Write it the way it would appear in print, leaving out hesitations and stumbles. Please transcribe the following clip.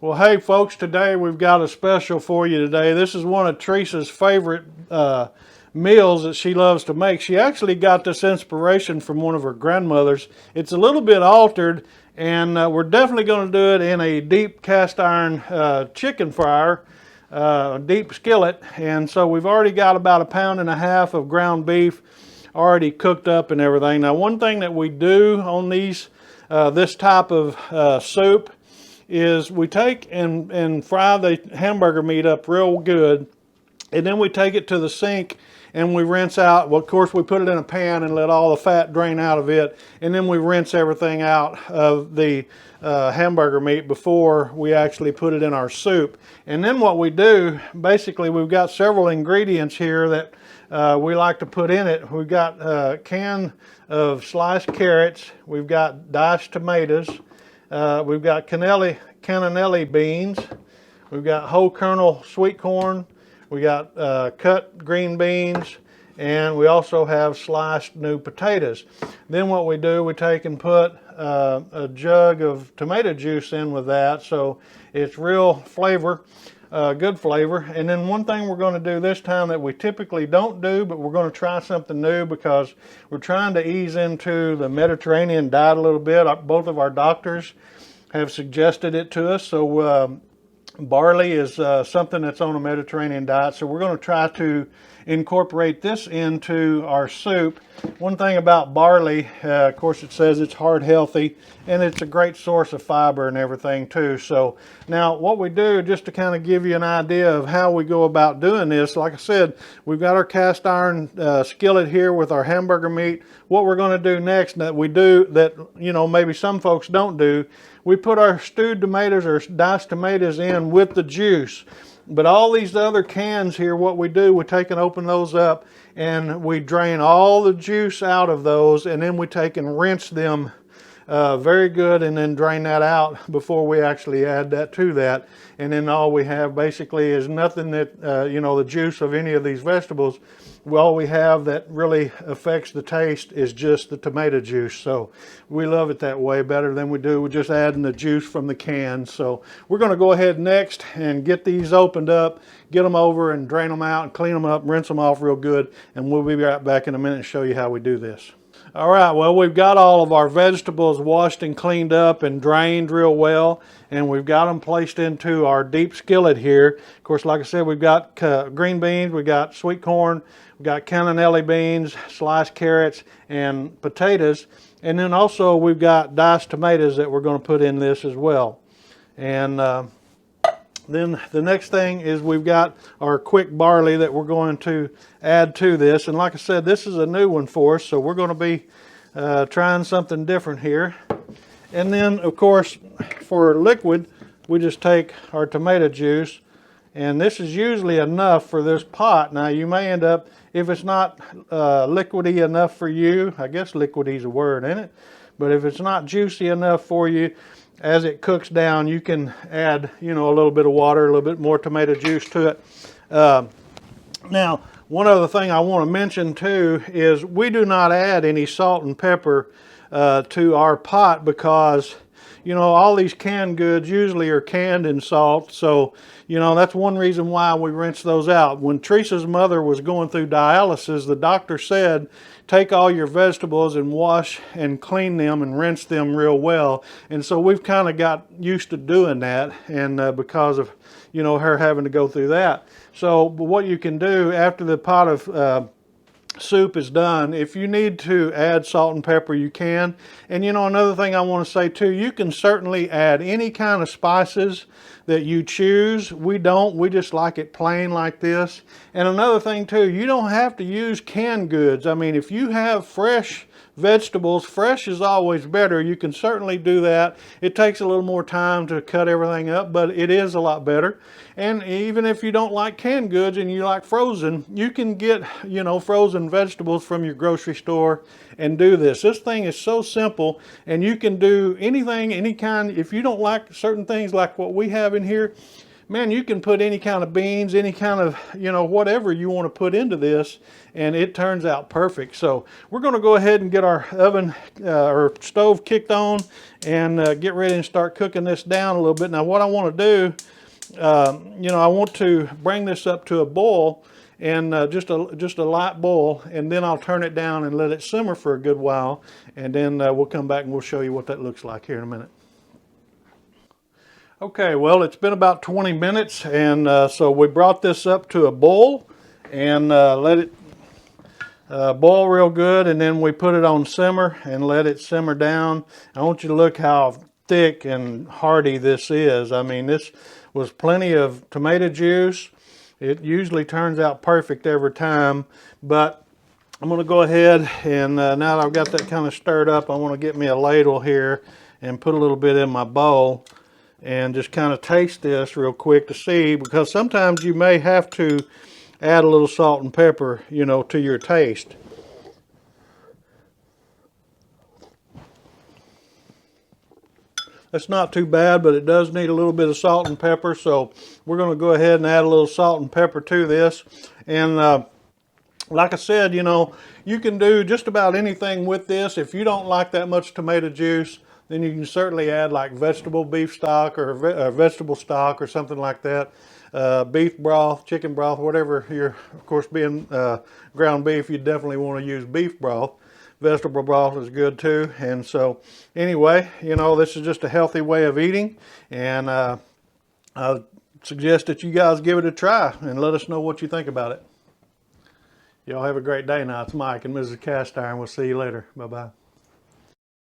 Well, hey folks, today we've got a special for you today. This is one of Teresa's favorite meals that she loves to make. She actually got this inspiration from one of her grandmothers. It's a little bit altered, and we're definitely going to do it in a deep cast iron chicken fryer, deep skillet. And so we've already got about 1.5 pounds of ground beef already cooked up and everything. Now, one thing that we do on this type of soup is we take and fry the hamburger meat up real good, and then we take it to the sink and we rinse out. Well, of course, we put it in a pan and let all the fat drain out of it, and then we rinse everything out of the hamburger meat before we actually put it in our soup. And then what we do, basically, we've got several ingredients here that we like to put in it. We've got a can of carrots, we've got diced tomatoes, we've got cannellini beans, we've got whole kernel sweet corn, we got cut green beans, and we also have sliced new potatoes. Then what we do, we take and put a jug of tomato juice in with that, so it's real flavor, good flavor. And then one thing we're going to do this time that we typically don't do, but we're going to try something new because we're trying to ease into the Mediterranean diet a little bit. Both of our doctors have suggested it to us. So barley is something that's on a Mediterranean diet, so we're going to try to incorporate this into our soup. One thing about barley, of course, it says it's heart healthy, and it's a great source of fiber and everything too. So now what we do, just to kind of give you an idea of how we go about doing this, like I said, we've got our cast iron skillet here with our hamburger meat. What we're going to do next that we do that, you know, maybe some folks don't do, we put our stewed tomatoes or diced tomatoes in with the juice. But all these other cans here, what we do, we take and open those up and we drain all the juice out of those, and then we take and rinse them very good, and then drain that out before we actually add that to that. And then all we have basically is nothing that, you know, the juice of any of these vegetables. All we have that really affects the taste is just the tomato juice. So we love it that way better than we do with just adding the juice from the can. So we're going to go ahead next and get these opened up, get them over and drain them out and clean them up, rinse them off real good, and we'll be right back in a minute and show you how we do this. All right, well, we've got all of our vegetables washed and cleaned up and drained real well, and we've got them placed into our deep skillet here. Of course, like I said, we've got green beans, we've got sweet corn, we've got cannellini beans, sliced carrots, and potatoes. And then also we've got diced tomatoes that we're going to put in this as well. And then the next thing is we've got our quick barley that we're going to add to this. And like I said, this is a new one for us, so we're going to be trying something different here. And then, of course, for liquid, we just take our tomato juice, and this is usually enough for this pot. Now, you may end up, if it's not liquidy enough for you, I guess liquidy is a word, ain't it? But if it's not juicy enough for you, as it cooks down, you can add, you know, a little bit of water, a little bit more tomato juice to it. Now, one other thing I want to mention too is we do not add any salt and pepper to our pot because, you know, all these canned goods usually are canned in salt. So, you know, that's one reason why we rinse those out. When Teresa's mother was going through dialysis, the doctor said, take all your vegetables and wash and clean them and rinse them real well. And so we've kind of got used to doing that, and because of, you know, her having to go through that. So what you can do after the pot of soup is done, if you need to add salt and pepper, you can. And you know, another thing I want to say too, you can certainly add any kind of spices that you choose. We don't, we just like it plain like this. And another thing too, you don't have to use canned goods. I mean, if you have fresh vegetables, fresh is always better. You can certainly do that. It takes a little more time to cut everything up, but it is a lot better. And even if you don't like canned goods and you like frozen, you can get, you know, frozen vegetables from your grocery store and do this. This thing is so simple, and you can do anything, any kind. If you don't like certain things like what we have in here, man, you can put any kind of beans, any kind of, whatever you want to put into this, and it turns out perfect. So we're going to go ahead and get our oven or stove kicked on and get ready and start cooking this down a little bit. Now what I want to do, I want to bring this up to a boil, and just a light boil, and then I'll turn it down and let it simmer for a good while, and then we'll come back and we'll show you what that looks like here in a minute. Okay, well, it's been about 20 minutes, and so we brought this up to a boil and let it boil real good, and then we put it on simmer and let it simmer down. I want you to look how thick and hearty this is. I mean, this was plenty of tomato juice. It usually turns out perfect every time, but I'm going to go ahead and now that I've got that kind of stirred up, I want to get me a ladle here and put a little bit in my bowl and just kind of taste this real quick to see, because sometimes you may have to add a little salt and pepper, to your taste. That's not too bad, but it does need a little bit of salt and pepper, so we're going to go ahead and add a little salt and pepper to this. And like I said, you can do just about anything with this. If you don't like that much tomato juice, then you can certainly add like vegetable beef stock or vegetable stock or something like that. Beef broth, chicken broth, whatever you're, of course, being ground beef, you definitely want to use beef broth. Vegetable broth is good too. And so anyway, this is just a healthy way of eating, and I suggest that you guys give it a try and let us know what you think about it. Y'all have a great day now. It's Mike and Mrs. Cast Iron. We'll see you later. Bye-bye.